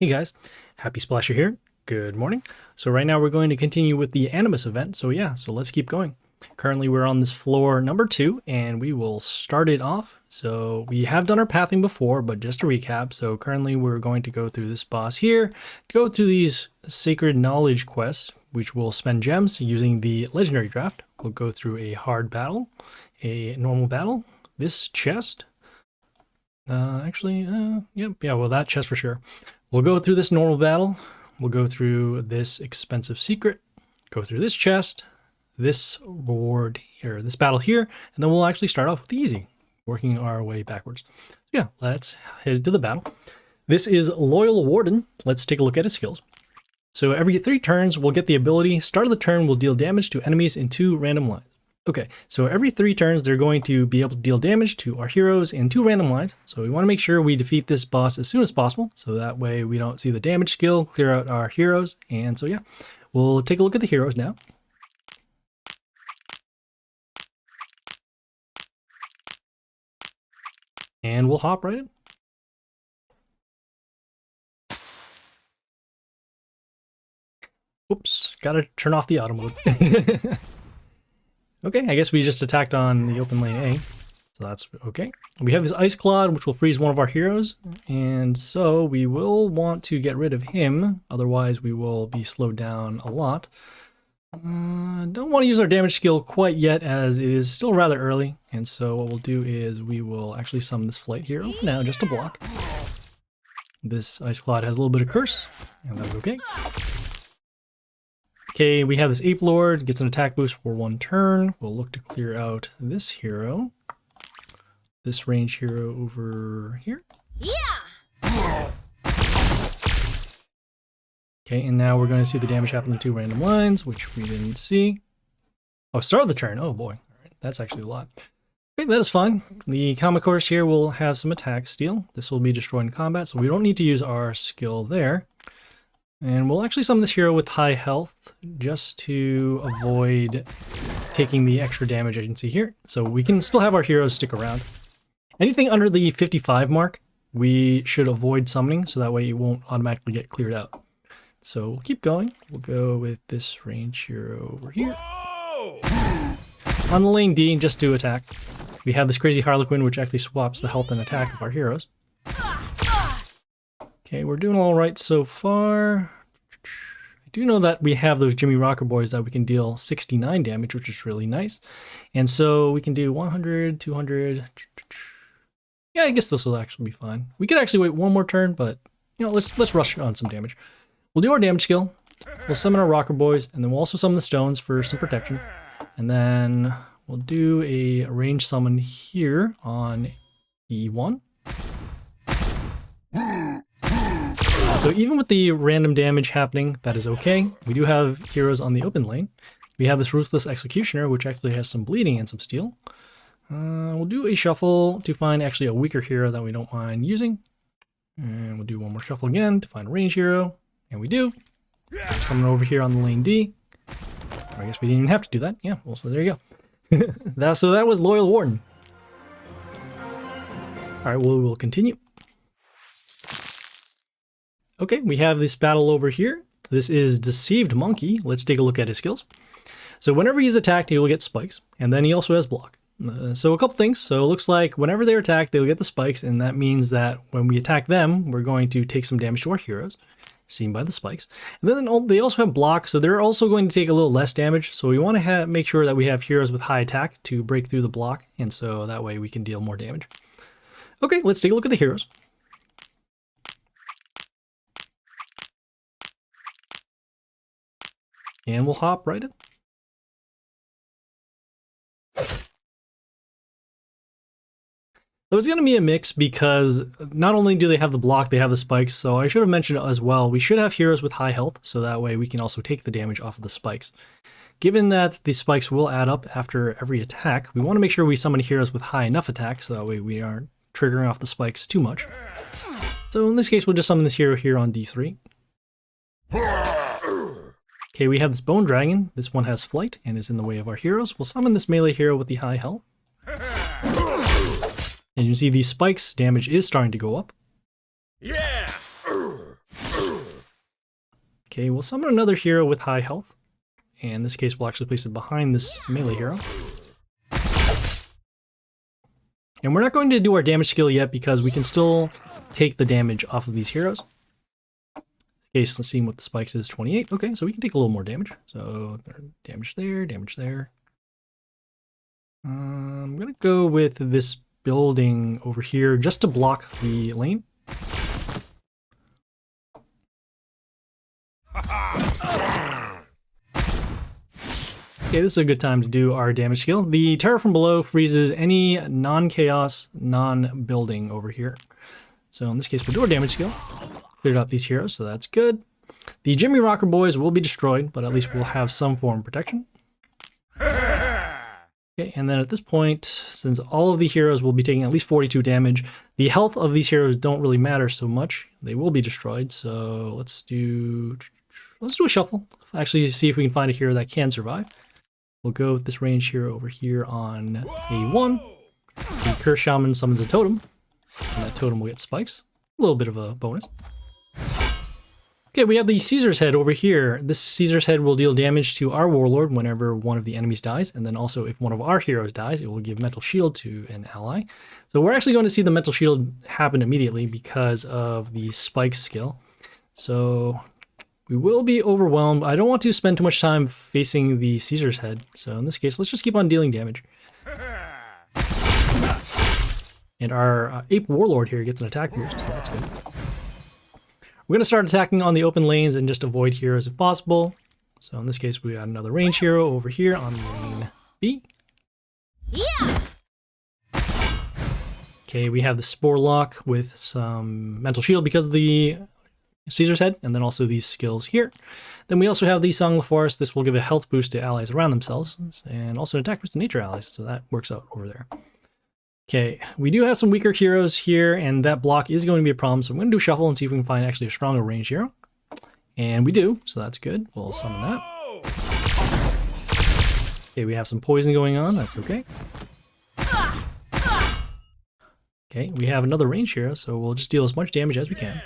Hey guys, Happysplasher here. Good morning. So right now we're going to continue with the Animus event. So let's keep going. Currently we're on this floor number 2 and we will start it off. So we have done our pathing before, but just to recap. So currently we're going to go through this boss here, go through these sacred knowledge quests, which will spend gems using the legendary draft. We'll go through a hard battle, a normal battle, this chest. Well, that chest for sure. We'll go through this normal battle, we'll go through this expensive secret, go through this chest, this reward here, this battle here, and then we'll actually start off with the easy, working our way backwards. Yeah, let's head to the battle. This is Loyal Warden. Let's take a look at his skills. So every 3 turns, we'll get the ability, start of the turn will deal damage to enemies in 2 random lines. Okay, so every 3 turns, they're going to be able to deal damage to our heroes in 2 random lines. So we want to make sure we defeat this boss as soon as possible. So that way we don't see the damage skill, clear out our heroes. And so yeah, we'll take a look at the heroes now. And we'll hop right in. Oops, gotta turn off the auto mode. Okay, I guess we just attacked on the open lane A, so that's okay. We have this Ice Clod, which will freeze one of our heroes, and so we will want to get rid of him, otherwise we will be slowed down a lot. Don't want to use our damage skill quite yet, as it is still rather early, and so what we'll do is we will actually summon this Flight hero for now, just to block. This Ice Clod has a little bit of curse, and that's okay. Okay, we have this Ape Lord, gets an attack boost for 1 turn. We'll look to clear out this hero. This range hero over here. Yeah! Okay, and now we're going to see the damage happen in 2 random lines, which we didn't see. Oh, start of the turn. Oh boy. Alright, that's actually a lot. Okay, that is fine. The comic horse here will have some attack steal. This will be destroyed in combat, so we don't need to use our skill there. And we'll actually summon this hero with high health just to avoid taking the extra damage I can see here. So we can still have our heroes stick around. Anything under the 55 mark, we should avoid summoning, so that way it won't automatically get cleared out. So we'll keep going. We'll go with this range hero over here. On the lane D, just to attack, we have this crazy Harlequin, which actually swaps the health and attack of our heroes. Okay, we're doing all right so far. I do know that we have those Jimmy Rocker boys that we can deal 69 damage, which is really nice. And so we can do 100, 200. Yeah, I guess this will actually be fine. We could actually wait 1 more turn, but you know, let's rush on some damage. We'll do our damage skill. We'll summon our Rocker boys, and then we'll also summon the stones for some protection. And then we'll do a range summon here on E1. So even with the random damage happening, that is okay. We do have heroes on the open lane. We have this Ruthless Executioner, which actually has some bleeding and some steel. We'll do a shuffle to find actually a weaker hero that we don't mind using. And we'll do 1 more shuffle again to find a range hero. And we do. Summon over here on the lane D. I guess we didn't even have to do that. Yeah, well, so there you go. So that was Loyal Warden. Alright, we'll continue. Okay, we have this battle over here. This is Deceived Monkey. Let's take a look at his skills. So whenever he's attacked, he will get spikes, and then he also has block. So a couple things. So it looks like whenever they're attacked, they'll get the spikes, and that means that when we attack them, we're going to take some damage to our heroes, seen by the spikes. And then they also have block, so they're also going to take a little less damage. So we want to make sure that we have heroes with high attack to break through the block, and so that way we can deal more damage. Okay, let's take a look at the heroes. And we'll hop right in. So it's going to be a mix because not only do they have the block, they have the spikes. So I should have mentioned as well, we should have heroes with high health, so that way we can also take the damage off of the spikes. Given that the spikes will add up after every attack, we want to make sure we summon heroes with high enough attack, so that way we aren't triggering off the spikes too much. So in this case, we'll just summon this hero here on D3. Okay, we have this Bone Dragon. This one has flight and is in the way of our heroes. We'll summon this melee hero with the high health. And you can see these spikes damage is starting to go up. Yeah. Okay, we'll summon another hero with high health. And in this case, we'll actually place it behind this melee hero. And we're not going to do our damage skill yet because we can still take the damage off of these heroes. In this case, let's see what the spikes is, 28. Okay, so we can take a little more damage. So damage there, damage there. I'm going to go with this building over here just to block the lane. Okay, this is a good time to do our damage skill. The terror from below freezes any non-chaos, non-building over here. So in this case, we'll do our damage skill. Cleared out these heroes, so that's good. The Jimmy Rocker boys will be destroyed, but at least we'll have some form of protection. Okay, and then at this point, since all of the heroes will be taking at least 42 damage, the health of these heroes don't really matter so much. They will be destroyed, so let's do a shuffle. Actually, see if we can find a hero that can survive. We'll go with this range hero over here on A1. The Curse Shaman summons a totem, and that totem will get spikes. A little bit of a bonus. Okay, we have the Caesar's Head over here. This Caesar's Head will deal damage to our Warlord whenever one of the enemies dies, and then also if one of our heroes dies, it will give Mental Shield to an ally. So we're actually going to see the Mental Shield happen immediately because of the spike skill. So we will be overwhelmed. I don't want to spend too much time facing the Caesar's Head. So in this case, let's just keep on dealing damage. And our Ape Warlord here gets an attack boost, so that's good. We're going to start attacking on the open lanes and just avoid heroes if possible. So in this case, we got another range hero over here on lane B. Yeah. Okay, we have the Spore Lock with some Mental Shield because of the Caesar's Head, and then also these skills here. Then we also have the Song of the Forest. This will give a health boost to allies around themselves, and also an attack boost to nature allies, so that works out over there. Okay, we do have some weaker heroes here, and that block is going to be a problem, so I'm going to do a shuffle and see if we can find actually a stronger range hero. And we do, so that's good. We'll summon that. Okay, we have some poison going on, that's okay. Okay, we have another range hero, so we'll just deal as much damage as we can.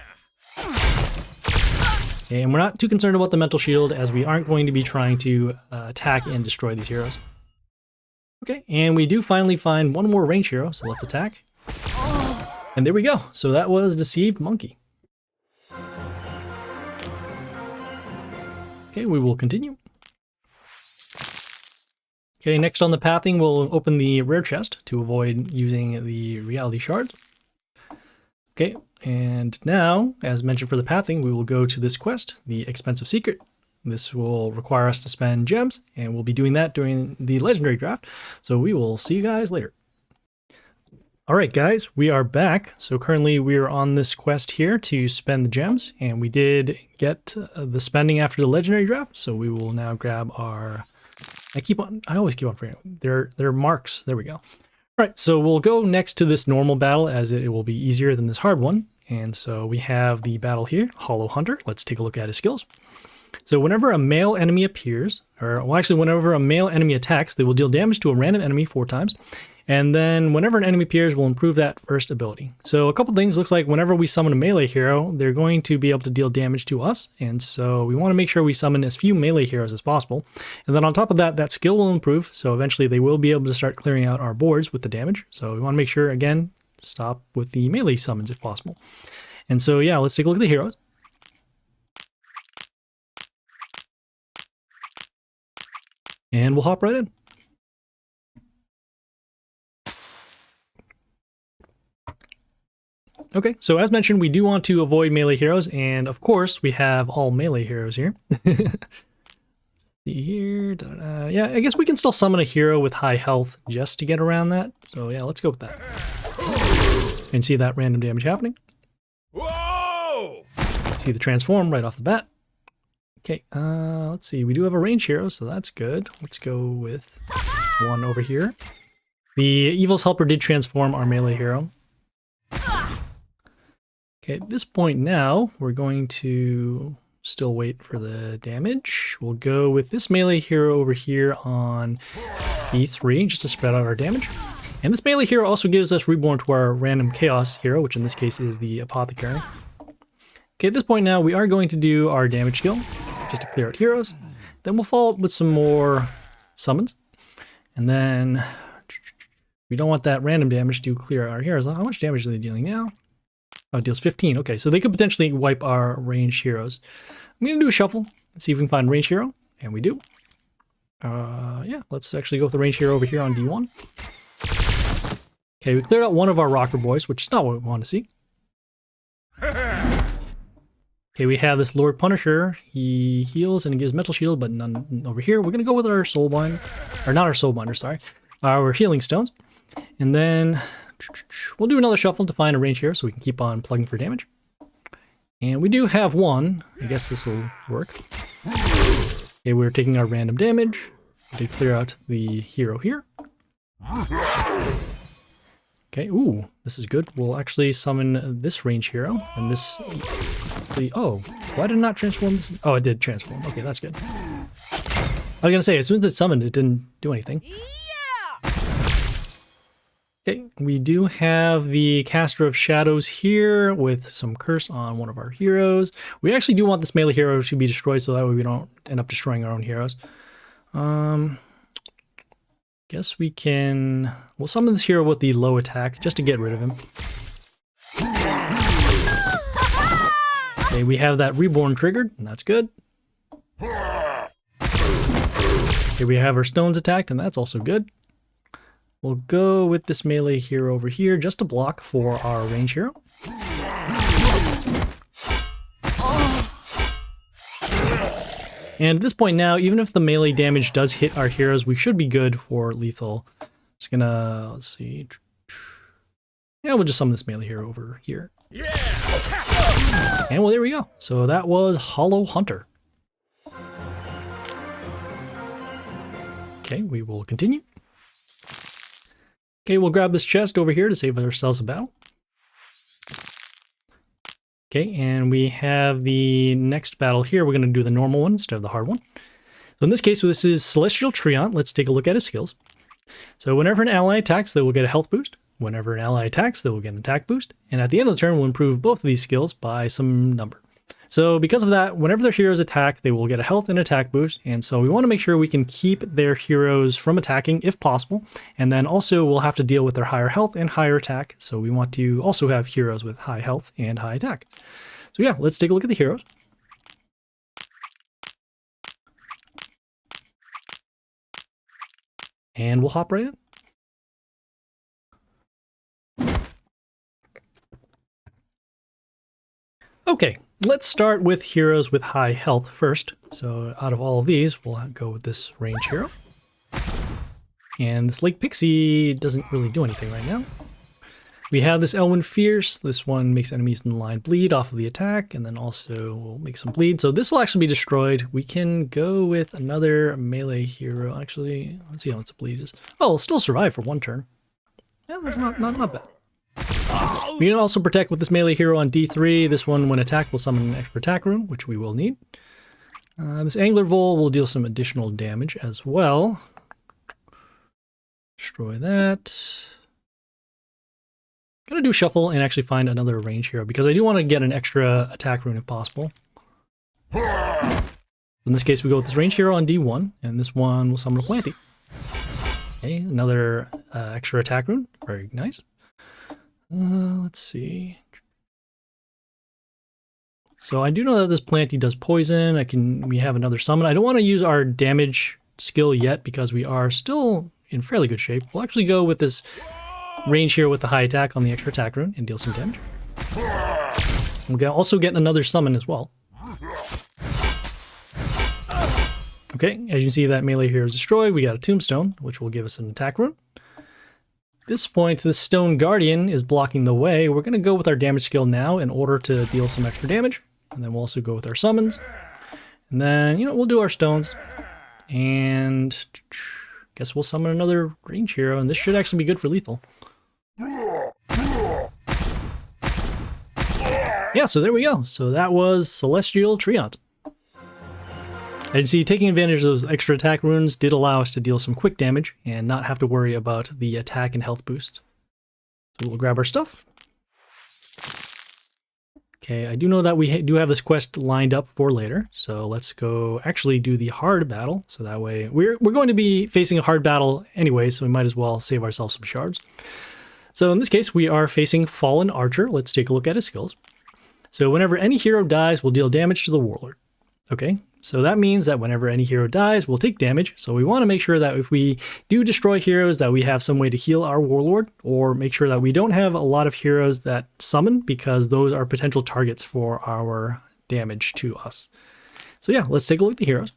Okay, and we're not too concerned about the Mental Shield, as we aren't going to be trying to attack and destroy these heroes. Okay, and we do finally find one more range hero, so let's attack. And there we go. So that was Deceived Monkey. Okay, we will continue. Okay, next on the pathing, we'll open the rare chest to avoid using the reality shards. Okay, and now, as mentioned for the pathing, we will go to this quest, the Expensive Secret. This will require us to spend gems, and we'll be doing that during the legendary draft. So we will see you guys later. All right, guys, we are back. So currently we are on this quest here to spend the gems, and we did get the spending after the legendary draft. So we will now grab our, I always keep on forgetting, they're marks. There we go. All right, so we'll go next to this normal battle as it will be easier than this hard one. And so we have the battle here, Hollow Hunter. Let's take a look at his skills. So whenever a male enemy appears, whenever a male enemy attacks, they will deal damage to a random enemy 4 times. And then whenever an enemy appears, we'll improve that first ability. So a couple things, looks like whenever we summon a melee hero, they're going to be able to deal damage to us. And so we want to make sure we summon as few melee heroes as possible. And then on top of that, that skill will improve. So eventually they will be able to start clearing out our boards with the damage. So we want to make sure, again, stop with the melee summons if possible. And so yeah, let's take a look at the heroes. And we'll hop right in. Okay, so as mentioned, we do want to avoid melee heroes, and of course, we have all melee heroes here. See here, yeah, I guess we can still summon a hero with high health just to get around that. So yeah, let's go with that. And see that random damage happening. Whoa! See the transform right off the bat. Okay, let's see. We do have a range hero, so that's good. Let's go with one over here. The Evil's Helper did transform our melee hero. Okay, at this point now, we're going to still wait for the damage. We'll go with this melee hero over here on E3, just to spread out our damage. And this melee hero also gives us Reborn to our random Chaos hero, which in this case is the Apothecary. Okay, at this point now, we are going to do our damage skill, just to clear out heroes. Then we'll follow up with some more summons. And then we don't want that random damage to clear our heroes. How much damage are they dealing now? Oh, it deals 15. Okay, so they could potentially wipe our ranged heroes. I'm going to do a shuffle and see if we can find a ranged hero. And we do. Yeah, let's actually go with the ranged hero over here on D1. Okay, we cleared out one of our rocker boys, which is not what we want to see. Okay, we have this Lord Punisher. He heals and he gives Metal Shield, but none over here. We're going to go with our Soulbind. Or not our Soulbinder, sorry. Our Healing Stones. And then we'll do another shuffle to find a range here so we can keep on plugging for damage. And we do have one. I guess this will work. Okay, we're taking our random damage to clear out the hero here. Okay, ooh, this is good. We'll actually summon this range hero and this... Oh, why did it not transform this? Oh, it did transform. Okay, that's good. I was gonna say, as soon as it summoned, it didn't do anything. Okay, we do have the Caster of Shadows here with some curse on one of our heroes. We actually do want this melee hero to be destroyed so that way we don't end up destroying our own heroes. Guess we can... We'll summon this hero with the low attack just to get rid of him. Okay, we have that Reborn triggered, and that's good. Okay, we have our stones attacked, and that's also good. We'll go with this melee hero over here just to block for our range hero. And at this point now, even if the melee damage does hit our heroes, we should be good for lethal. Just gonna, let's see. Yeah, we'll just summon this melee hero over here. And well, there we go. So that was Hollow Hunter. Okay, we will continue. Okay, we'll grab this chest over here to save ourselves a battle. Okay, and we have the next battle here. We're going to do the normal one instead of the hard one. So in this case, this is Celestial Treant. Let's take a look at his skills. So whenever an ally attacks, they will get a health boost. Whenever an ally attacks, they will get an attack boost. And at the end of the turn, we'll improve both of these skills by some number. So because of that, whenever their heroes attack, they will get a health and attack boost. And so we want to make sure we can keep their heroes from attacking if possible. And then also we'll have to deal with their higher health and higher attack. So we want to also have heroes with high health and high attack. So yeah, let's take a look at the heroes. And we'll hop right in. Okay, let's start with heroes with high health first. So out of all of these, we'll go with this range hero. And this Lake Pixie doesn't really do anything right now. We have this Elwyn Fierce. This one makes enemies in the line bleed off of the attack, and then also will make some bleed. So this will actually be destroyed. We can go with another melee hero. Actually, let's see how much the bleed is. Oh, it'll still survive for one turn. Yeah, that's not bad. We can also protect with this melee hero on D3. This one, when attacked, will summon an extra attack rune, which we will need. This Angler Vole will deal some additional damage as well. Destroy that. Gonna do shuffle and actually find another range hero because I do want to get an extra attack rune if possible. In this case, we go with this range hero on D1, and this one will summon a Planty. Okay, another extra attack rune. Very nice. Let's see. So I do know that this Planty does poison. We have another summon. I don't want to use our damage skill yet because we are still in fairly good shape. We'll actually go with this range here with the high attack on the extra attack rune and deal some damage. We'll also get another summon as well. Okay, as you can see, that melee here is destroyed. We got a tombstone, which will give us an attack rune. At this point, this Stone Guardian is blocking the way. We're going to go with our damage skill now in order to deal some extra damage. And then we'll also go with our summons. And then, we'll do our stones. And guess we'll summon another range hero. And this should actually be good for lethal. Yeah, so there we go. So that was Celestial Treant. As you can see, taking advantage of those extra attack runes did allow us to deal some quick damage and not have to worry about the attack and health boost. So we'll grab our stuff. Okay, I do know that we do have this quest lined up for later, so let's go actually do the hard battle. So that way, we're going to be facing a hard battle anyway, so we might as well save ourselves some shards. So in this case, we are facing Fallen Archer. Let's take a look at his skills. So whenever any hero dies, we'll deal damage to the Warlord. Okay, so that means that whenever any hero dies, we'll take damage. So we want to make sure that if we do destroy heroes, that we have some way to heal our Warlord, or make sure that we don't have a lot of heroes that summon, because those are potential targets for our damage to us. So yeah, let's take a look at the heroes.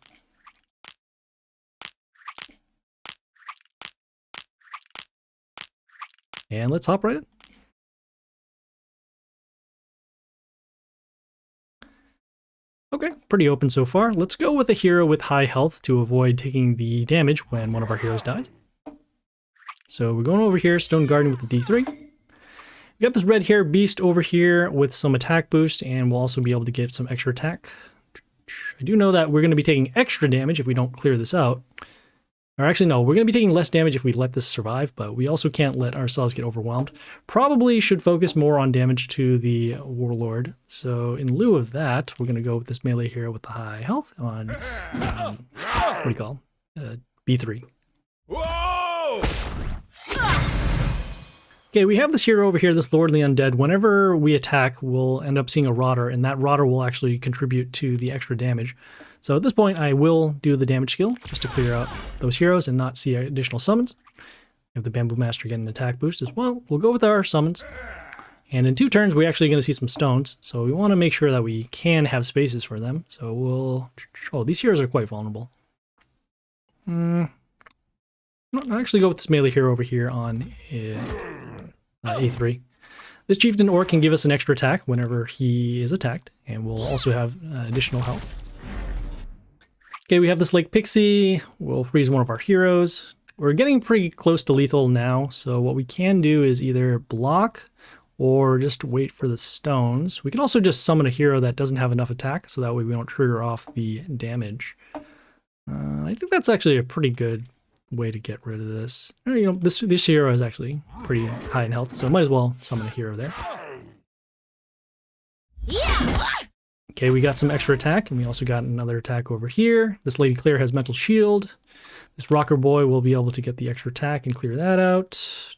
And let's hop right in. Okay, pretty open so far. Let's go with a hero with high health to avoid taking the damage when one of our heroes dies. So we're going over here, Stone Garden with the D3. We got this red hair beast over here with some attack boost, and we'll also be able to get some extra attack. I do know that we're going to be taking extra damage if we don't clear this out. Or actually, no, we're going to be taking less damage if we let this survive, but we also can't let ourselves get overwhelmed. Probably should focus more on damage to the Warlord. So in lieu of that, we're going to go with this melee hero with the high health on, what do you call B3. Whoa! Okay, we have this hero over here, this Lord of the Undead. Whenever we attack, we'll end up seeing a Rotter, and that Rotter will actually contribute to the extra damage. So at this point, I will do the damage skill just to clear out those heroes and not see additional summons. If the Bamboo Master get an attack boost as well, we'll go with our summons. And in 2 turns, we're actually going to see some stones. So we want to make sure that we can have spaces for them. So we'll... Oh, these heroes are quite vulnerable. I'll actually go with this melee hero over here on A3. This Chieftain Orc can give us an extra attack whenever he is attacked. And we'll also have additional health. Okay, we have this Lake Pixie. We'll freeze one of our heroes. We're getting pretty close to lethal now, so what we can do is either block or just wait for the stones. We can also just summon a hero that doesn't have enough attack, so that way we don't trigger off the damage. I think that's actually a pretty good way to get rid of this. You know, this hero is actually pretty high in health, so I might as well summon a hero there. Okay, we got some extra attack, and we also got another attack over here. This Lady Claire has Mental Shield. This Rocker Boy will be able to get the extra attack and clear that out.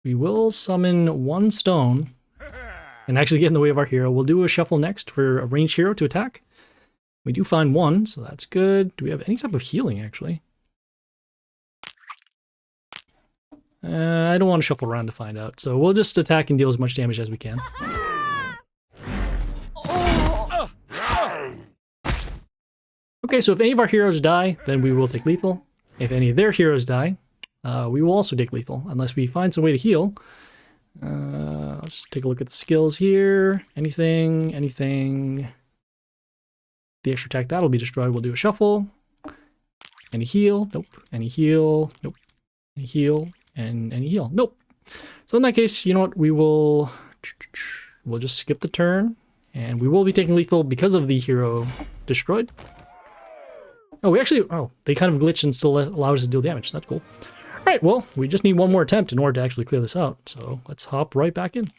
We will summon 1 stone and actually get in the way of our hero. We'll do a shuffle next for a ranged hero to attack. We do find 1, so that's good. Do we have any type of healing, actually? I don't want to shuffle around to find out, so we'll just attack and deal as much damage as we can. Okay, so if any of our heroes die, then we will take lethal. If any of their heroes die, we will also take lethal, unless we find some way to heal. Let's take a look at the skills here. Anything. The extra attack, that'll be destroyed. We'll do a shuffle. Any heal? Nope. Any heal? Nope. Any heal? And any heal? Nope. So in that case, you know what? We'll just skip the turn, and we will be taking lethal because of the hero destroyed. Oh, they kind of glitched and still allowed us to deal damage. That's cool. All right, well, we just need 1 more attempt in order to actually clear this out. So let's hop right back in.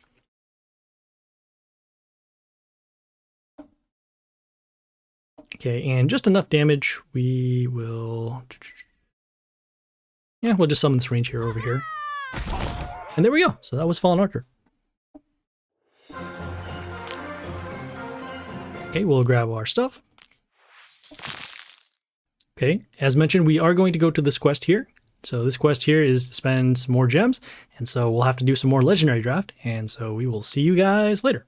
Okay, and just enough damage. We will... Yeah, we'll just summon this range hero over here. And there we go. So that was Fallen Archer. Okay, we'll grab our stuff. Okay, as mentioned, we are going to go to this quest here. So this quest here is to spend some more gems, and so we'll have to do some more legendary draft, and so we will see you guys later.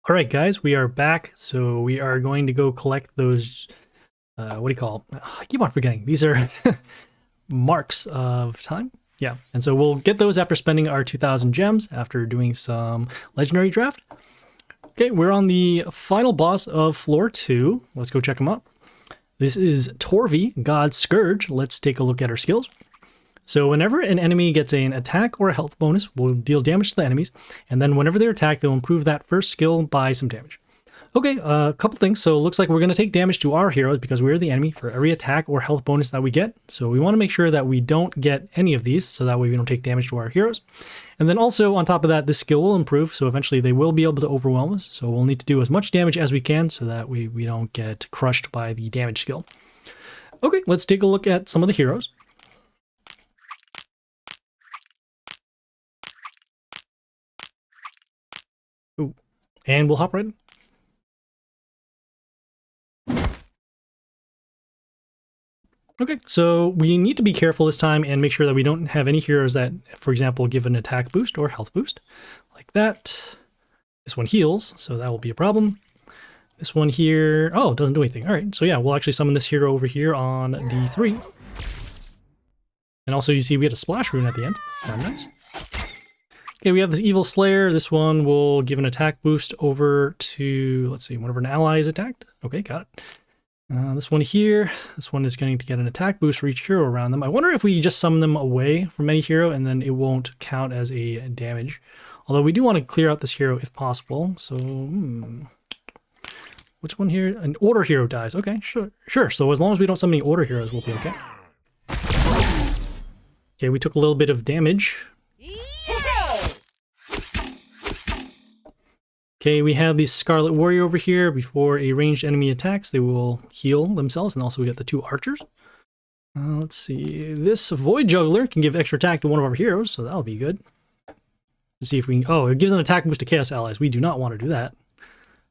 All right, guys, we are back. So we are going to go collect those, what do you call them? I keep on forgetting. These are marks of time. Yeah, and so we'll get those after spending our 2,000 gems after doing some legendary draft. Okay, we're on the final boss of floor 2. Let's go check him out. This is Torvi, God's Scourge. Let's take a look at her skills. So whenever an enemy gets an attack or a health bonus, we'll deal damage to the enemies, and then whenever they're attacked, they'll improve that first skill by some damage. Okay, a couple things. So it looks like we're going to take damage to our heroes because we're the enemy for every attack or health bonus that we get. So we want to make sure that we don't get any of these, so that way we don't take damage to our heroes. And then also on top of that, this skill will improve, so eventually they will be able to overwhelm us. So we'll need to do as much damage as we can so that we don't get crushed by the damage skill. Okay, let's take a look at some of the heroes. Ooh. And we'll hop right in. Okay, so we need to be careful this time and make sure that we don't have any heroes that, for example, give an attack boost or health boost, like that. This one heals, so that will be a problem. This one here, oh, it doesn't do anything. All right, so yeah, we'll actually summon this hero over here on D3. And also you see we had a splash rune at the end. That's nice. Okay, we have this Evil Slayer. This one will give an attack boost over to, let's see, whenever an ally is attacked. Okay, got it. This one here, this one is going to get an attack boost for each hero around them. I wonder if we just summon them away from any hero and then it won't count as a damage. Although we do want to clear out this hero if possible. So, which one here? An order hero dies. Okay, sure. So as long as we don't summon any order heroes, we'll be okay. Okay, we took a little bit of damage. Okay, we have the Scarlet Warrior over here. Before a ranged enemy attacks, they will heal themselves, and also we get the 2 archers. Let's see. This Void Juggler can give extra attack to one of our heroes, so that'll be good. Let's see if we can... Oh, it gives an attack boost to Chaos Allies. We do not want to do that.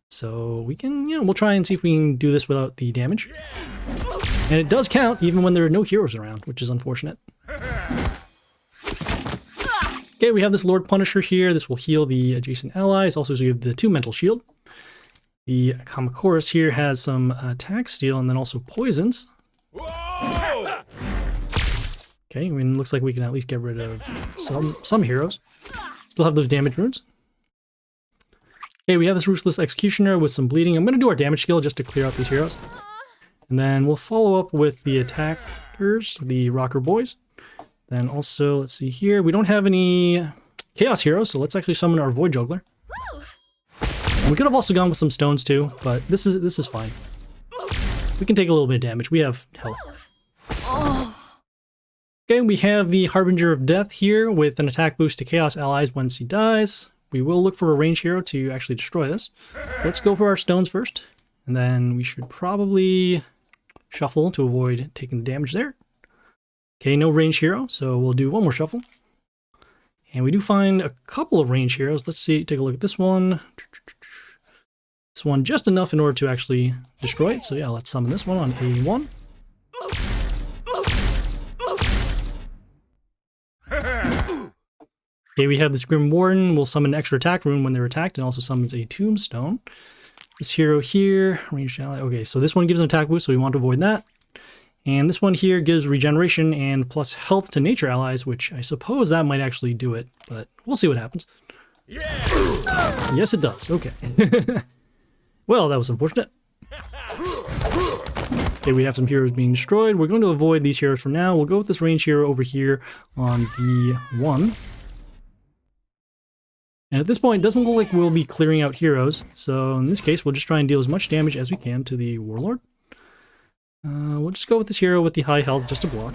So we can, we'll try and see if we can do this without the damage. And it does count even when there are no heroes around, which is unfortunate. Okay, we have this Lord Punisher here. This will heal the adjacent allies. Also, we have the 2 mental shield. The Kamakoris here has some attack steal and then also poisons. Whoa! Okay, I mean, looks like we can at least get rid of some heroes. Still have those damage runes. Okay, we have this Ruthless Executioner with some bleeding. I'm going to do our damage skill just to clear out these heroes. And then we'll follow up with the attackers, the Rocker Boys. Then also, let's see here, we don't have any Chaos heroes, so let's actually summon our Void Juggler. And we could have also gone with some stones too, but this is fine. We can take a little bit of damage. We have health. Okay, we have the Harbinger of Death here with an attack boost to Chaos allies once he dies. We will look for a ranged hero to actually destroy this. Let's go for our stones first, and then we should probably shuffle to avoid taking the damage there. Okay, no ranged hero, so we'll do one more shuffle. And we do find a couple of ranged heroes. Let's see, take a look at this one. This one just enough in order to actually destroy it. So yeah, let's summon this one on A1. Okay, we have this Grim Warden. We'll summon an extra attack rune when they're attacked and also summons a tombstone. This hero here, ranged ally. Okay, so this one gives an attack boost, so we want to avoid that. And this one here gives regeneration and plus health to nature allies, which I suppose that might actually do it, but we'll see what happens. Yeah! Yes, it does. Okay. Well, that was unfortunate. Okay, we have some heroes being destroyed. We're going to avoid these heroes for now. We'll go with this ranged hero over here on B1. And at this point, it doesn't look like we'll be clearing out heroes. So in this case, we'll just try and deal as much damage as we can to the Warlord. We'll just go with this hero with the high health just to block.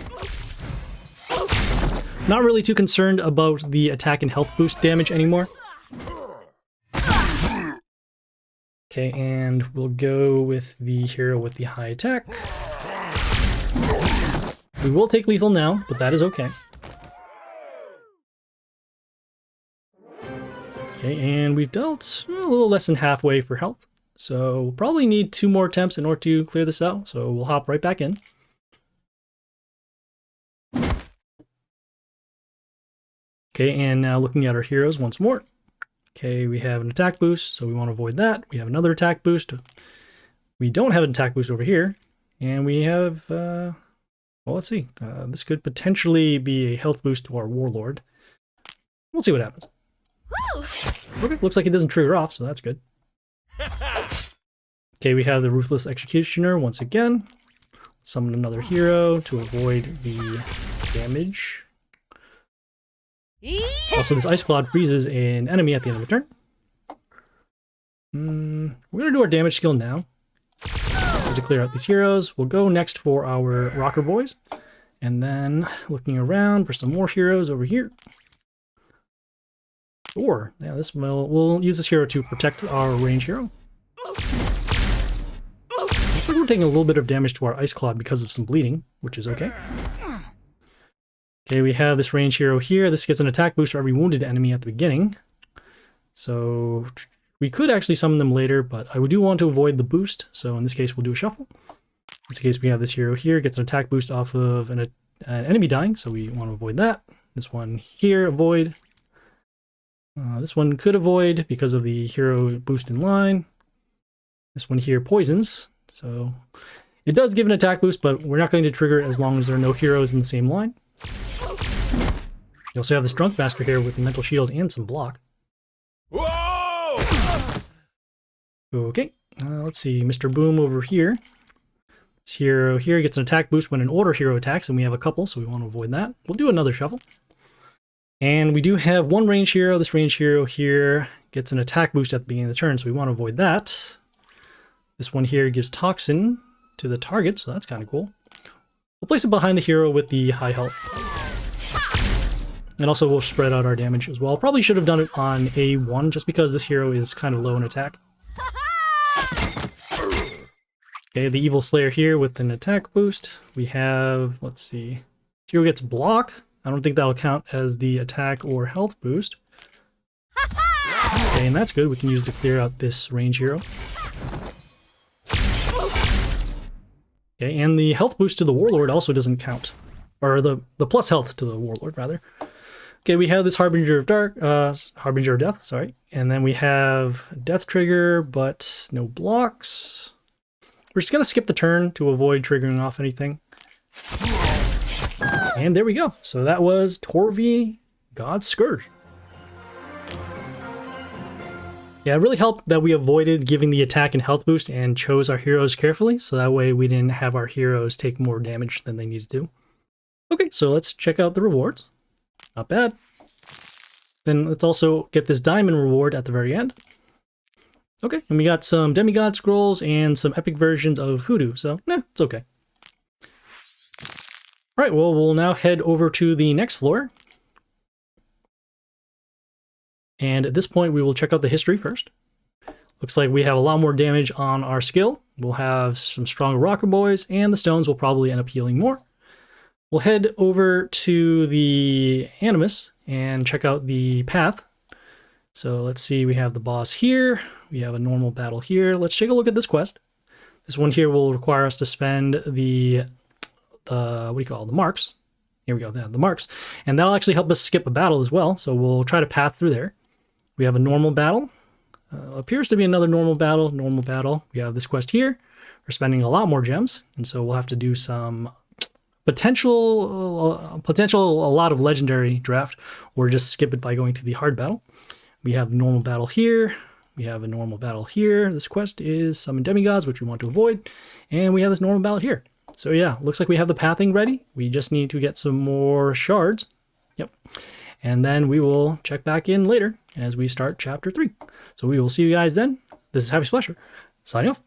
Not really too concerned about the attack and health boost damage anymore. Okay, and we'll go with the hero with the high attack. We will take lethal now, but that is okay. Okay, and we've dealt a little less than halfway for health. So we'll probably need 2 more attempts in order to clear this out. So we'll hop right back in. Okay, and now looking at our heroes once more. Okay, we have an attack boost, so we want to avoid that. We have another attack boost. We don't have an attack boost over here. And we have, well, let's see. This could potentially be a health boost to our Warlord. We'll see what happens. Okay, looks like it doesn't trigger off, so that's good. Okay, we have the Ruthless Executioner once again. Summon another hero to avoid the damage. Also, this Ice Cloud freezes an enemy at the end of the turn. We're going to do our damage skill now to clear out these heroes. We'll go next for our rocker boys. And then looking around for some more heroes over here. Or, yeah, we'll use this hero to protect our range hero. Looks like we're taking a little bit of damage to our Ice Claw because of some bleeding, which is okay. Okay, we have this range hero here. This gets an attack boost for every wounded enemy at the beginning. So we could actually summon them later, but I do want to avoid the boost. So in this case, we'll do a shuffle. In this case, we have this hero here, gets an attack boost off of an enemy dying, so we want to avoid that. This one here, avoid. This one could avoid because of the hero boost in line. This one here poisons, so it does give an attack boost, but we're not going to trigger it as long as there are no heroes in the same line. You also have this Drunk Master here with the Mental Shield and some block. Whoa! Okay, let's see, Mr. Boom over here. This hero here gets an attack boost when an order hero attacks, and we have a couple, so we want to avoid that. We'll do another shuffle. And we do have one range hero. This range hero here gets an attack boost at the beginning of the turn, so we want to avoid that. This one here gives Toxin to the target, so that's kind of cool. We'll place it behind the hero with the high health. And also we'll spread out our damage as well. Probably should have done it on A1, just because this hero is kind of low in attack. Okay, the Evil Slayer here with an attack boost. We have, let's see, hero gets block. I don't think that'll count as the attack or health boost. Okay, and that's good. We can use to clear out this range hero. Okay, and the health boost to the Warlord also doesn't count. Or the plus health to the Warlord, rather. Okay, we have this Harbinger of Death, sorry. And then we have Death Trigger, but no blocks. We're just gonna skip the turn to avoid triggering off anything. And there we go. So that was Torvi, God's Scourge. Yeah, it really helped that we avoided giving the attack and health boost and chose our heroes carefully, so that way we didn't have our heroes take more damage than they needed to. Okay, so let's check out the rewards. Not bad. Then let's also get this diamond reward at the very end. Okay, and we got some demigod scrolls and some epic versions of Hoodoo, so it's okay. Alright, well, we'll now head over to the next floor. And at this point, we will check out the history first. Looks like we have a lot more damage on our skill. We'll have some stronger rocker boys, and the stones will probably end up healing more. We'll head over to the Animus and check out the path. So let's see, we have the boss here. We have a normal battle here. Let's take a look at this quest. This one here will require us to spend the marks. Here we go, the marks. And that'll actually help us skip a battle as well. So we'll try to path through there. We have a normal battle. Appears to be another normal battle. We have this quest here. We're spending a lot more gems. And so we'll have to do some potential a lot of legendary draft, or just skip it by going to the hard battle. We have a normal battle here. We have a normal battle here. This quest is summon demigods, which we want to avoid. And we have this normal battle here. So yeah, looks like we have the pathing ready. We just need to get some more shards. Yep. And then we will check back in later as we start chapter 3. So we will see you guys then. This is Happysplasher, signing off.